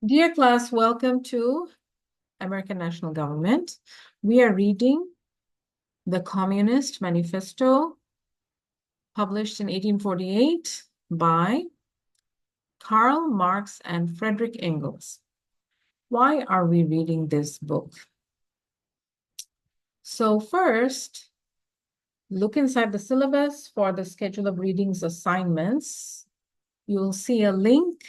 Dear class, welcome to American National Government. We are reading the Communist Manifesto, published in 1848 by Karl Marx and Frederick Engels. Why are we reading this book? So first, look inside the syllabus for the schedule of readings assignments. You'll see a link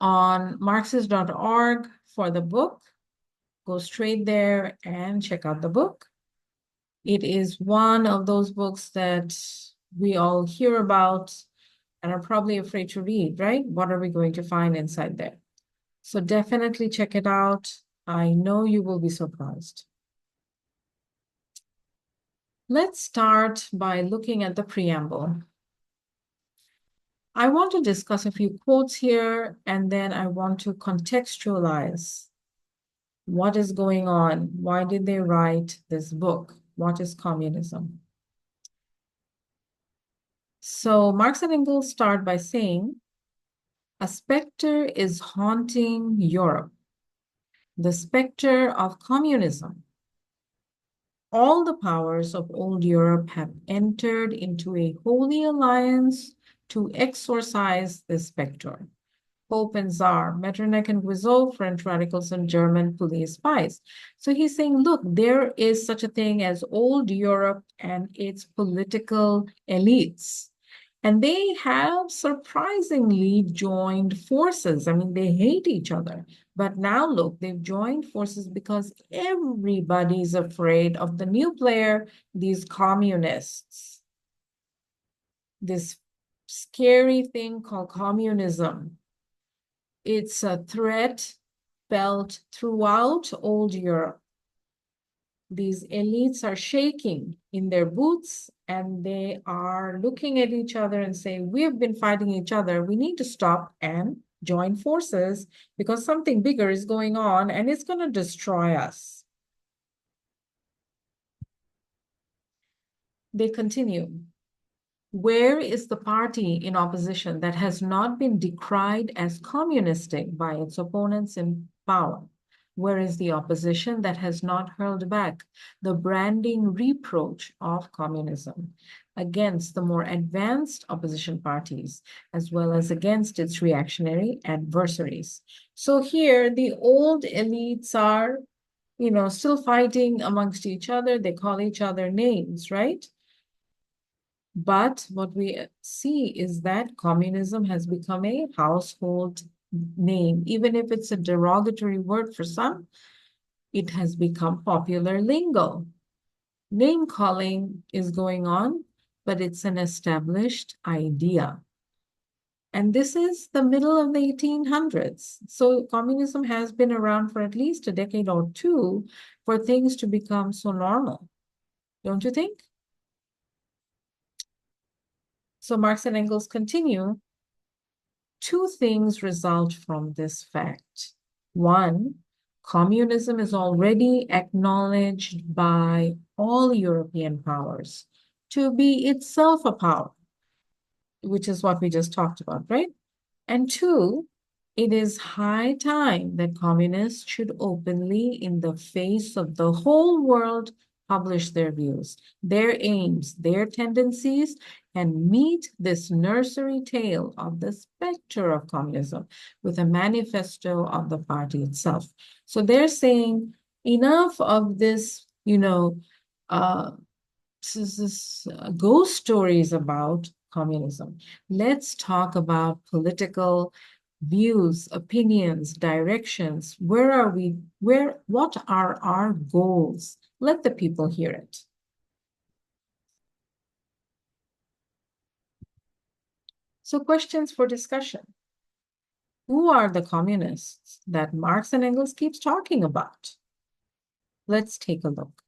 on Marxist.org for the book. Go straight there and check out the book. It is one of those books that we all hear about and are probably afraid to read, right? What are we going to find inside there? So definitely check it out. I know you will be surprised. Let's start by looking at the preamble. I want to discuss a few quotes here, and then I want to contextualize what is going on. Why did they write this book? What is communism? So Marx and Engels start by saying, a specter is haunting Europe, the specter of communism. All the powers of old Europe have entered into a holy alliance to exorcise this specter. Pope and Tsar, Metternich and Guizot, French radicals and German police spies. So he's saying, look, there is such a thing as old Europe and its political elites. And they have surprisingly joined forces. I mean, they hate each other. But now look, they've joined forces because everybody's afraid of the new player, these communists. This scary thing called communism. It's a threat felt throughout old Europe. These elites are shaking in their boots and they are looking at each other and saying, we've been fighting each other. We need to stop and join forces because something bigger is going on and it's going to destroy us. They continue. Where is the party in opposition that has not been decried as communistic by its opponents in power? Where is the opposition that has not hurled back the branding reproach of communism against the more advanced opposition parties, as well as against its reactionary adversaries? So here, the old elites are, still fighting amongst each other. They call each other names, right? But what we see is that communism has become a household name. Even if it's a derogatory word for some, it has become popular lingo. Name calling is going on, but it's an established idea. And this is the middle of the 1800s. So communism has been around for at least a decade or two for things to become so normal. Don't you think? So Marx and Engels continue. Two things result from this fact. One, communism is already acknowledged by all European powers to be itself a power, which is what we just talked about, right? And two, it is high time that communists should openly, in the face of the whole world, publish their views, their aims, their tendencies, and meet this nursery tale of the specter of communism with a manifesto of the party itself. So they're saying enough of this, ghost stories about communism. Let's talk about political views, opinions, directions. Where are we? What are our goals? Let the people hear it. So questions for discussion. Who are the communists that Marx and Engels keeps talking about? Let's take a look.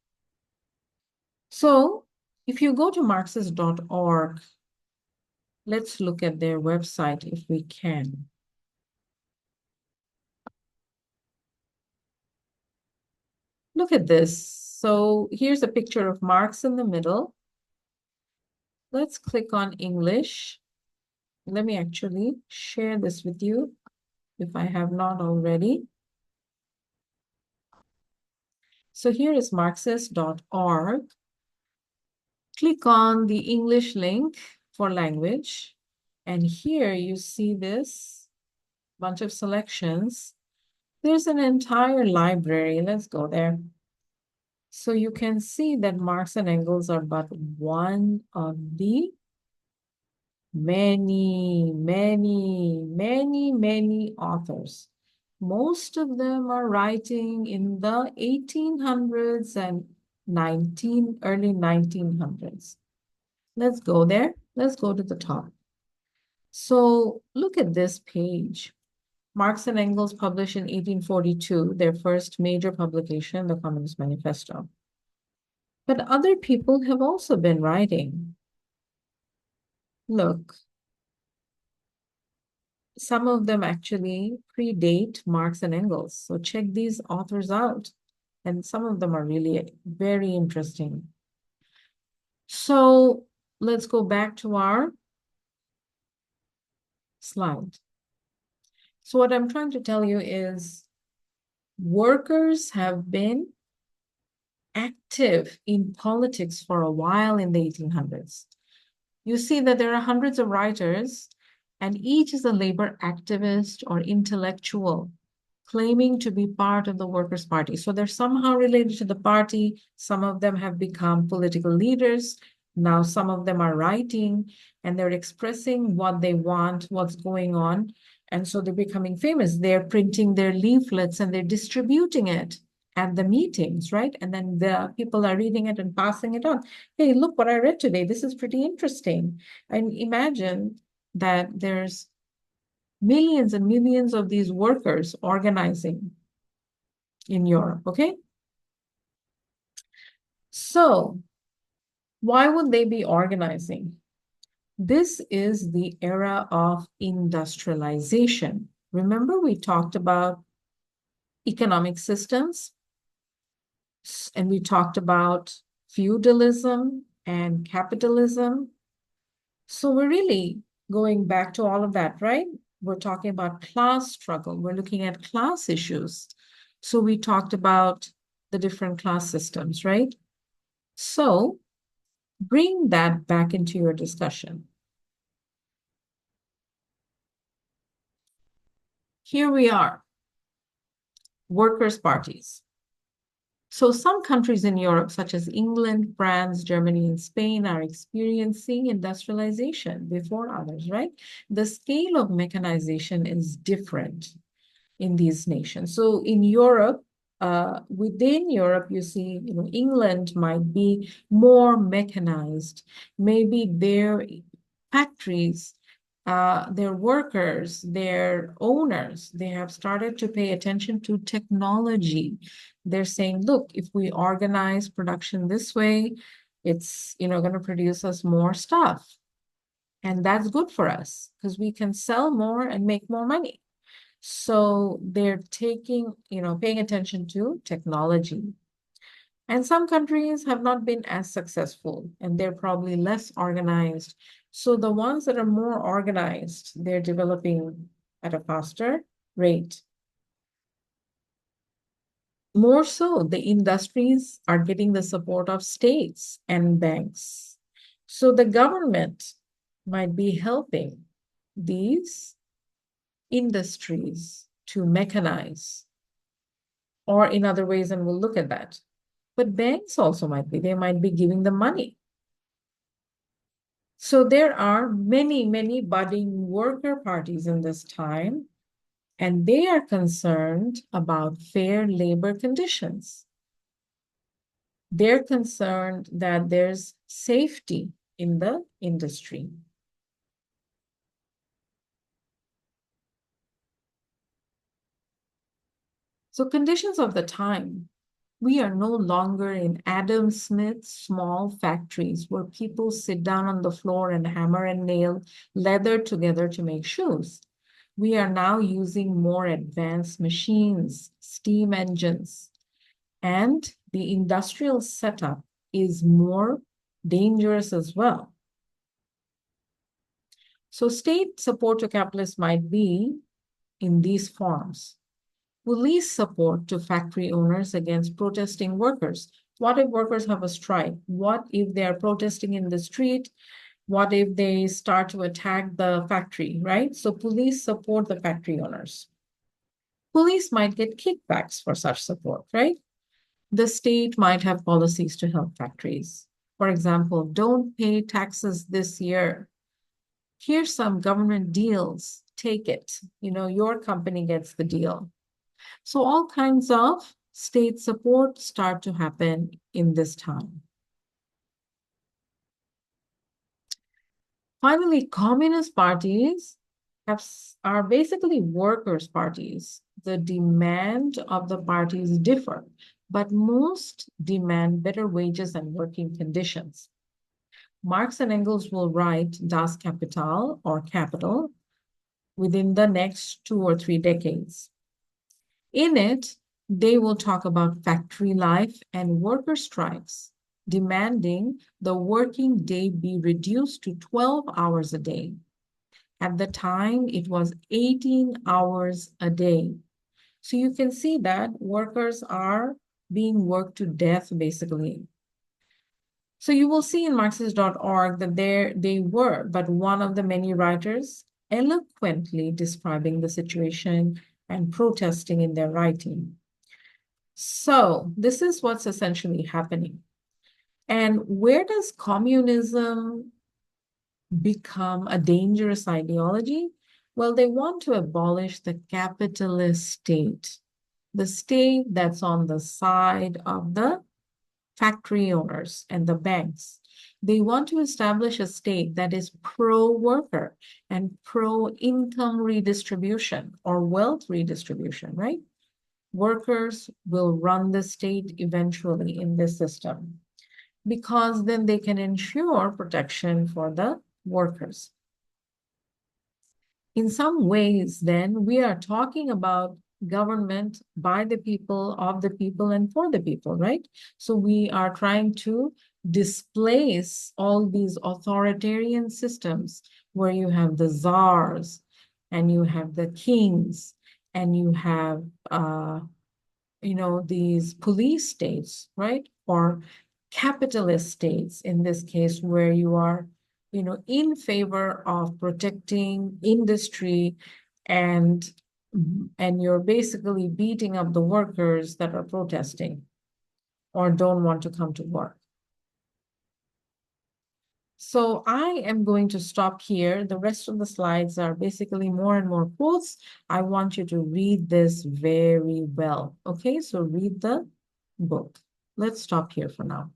So if you go to Marxist.org, let's look at their website if we can. Look at this. So here's a picture of Marx in the middle. Let's click on English. Let me actually share this with you. if I have not already. So here is Marxist.org. Click on the English link for language. And here you see this bunch of selections. There's an entire library. Let's go there. So you can see that Marx and Engels are but one of the many authors. Most of them are writing in the 1800s and early 1900s. Let's go there. Let's go to the top. So look at this page. Marx and Engels published in 1842, their first major publication, the Communist Manifesto. But other people have also been writing. Look, some of them actually predate Marx and Engels. So check these authors out. And some of them are really very interesting. So let's go back to our slide. So what I'm trying to tell you is workers have been active in politics for a while in the 1800s. You see that there are hundreds of writers, and each is a labor activist or intellectual claiming to be part of the Workers' Party. So they're somehow related to the party. Some of them have become political leaders. Now some of them are writing and they're expressing what they want, what's going on. And so they're becoming famous. They're printing their leaflets and they're distributing it at the meetings, right? And then the people are reading it and passing it on. Hey, look what I read today. This is pretty interesting. And imagine that there's millions and millions of these workers organizing in Europe, okay? So why would they be organizing? This is the era of industrialization. Remember, we talked about economic systems, and we talked about feudalism and capitalism. So we're really going back to all of that, right? We're talking about class struggle. We're looking at class issues. So we talked about the different class systems, right? So bring that back into your discussion. Here we are, workers' parties. So some countries in Europe, such as England, France, Germany, and Spain, are experiencing industrialization before others, right? The scale of mechanization is different in these nations. So in Europe, within Europe, you see, England might be more mechanized. Maybe their factories, their workers, their owners, they have started to pay attention to technology. They're saying, look, if we organize production this way, it's, going to produce us more stuff. And that's good for us because we can sell more and make more money. So they're paying attention to technology. And some countries have not been as successful and they're probably less organized. So the ones that are more organized, they're developing at a faster rate. More so, the industries are getting the support of states and banks. So the government might be helping these industries to mechanize, or in other ways, and we'll look at that. But banks also they might be giving them money. So there are many budding worker parties in this time, and they are concerned about fair labor conditions. They're concerned that there's safety in the industry. So conditions of the time, we are no longer in Adam Smith's small factories where people sit down on the floor and hammer and nail leather together to make shoes. We are now using more advanced machines, steam engines, and the industrial setup is more dangerous as well. So state support to capitalists might be in these forms. Police support to factory owners against protesting workers. What if workers have a strike? What if they are protesting in the street? What if they start to attack the factory, right? So police support the factory owners. Police might get kickbacks for such support, right? The state might have policies to help factories. For example, don't pay taxes this year. Here's some government deals. Take it. Your company gets the deal. So all kinds of state support start to happen in this time. Finally, communist parties are basically workers' parties. The demand of the parties differ, but most demand better wages and working conditions. Marx and Engels will write Das Kapital or Capital within the next 2 or 3 decades. In it, they will talk about factory life and worker strikes, demanding the working day be reduced to 12 hours a day. At the time, it was 18 hours a day. So you can see that workers are being worked to death, basically. So you will see in Marxist.org that they were but one of the many writers eloquently describing the situation and protesting in their writing. So this is what's essentially happening. And where does communism become a dangerous ideology? Well, they want to abolish the capitalist state, the state that's on the side of the factory owners and the banks. They want to establish a state that is pro-worker and pro-income redistribution or wealth redistribution, right? Workers will run the state eventually in this system because then they can ensure protection for the workers. In some ways, then, we are talking about government by the people, of the people, and for the people, right? So we are trying to displace all these authoritarian systems where you have the czars and you have the kings and you have these police states, right? Or capitalist states in this case, where you are, in favor of protecting industry and you're basically beating up the workers that are protesting or don't want to come to work. So I am going to stop here. The rest of the slides are basically more and more quotes. I want you to read this very well. Okay, so read the book. Let's stop here for now.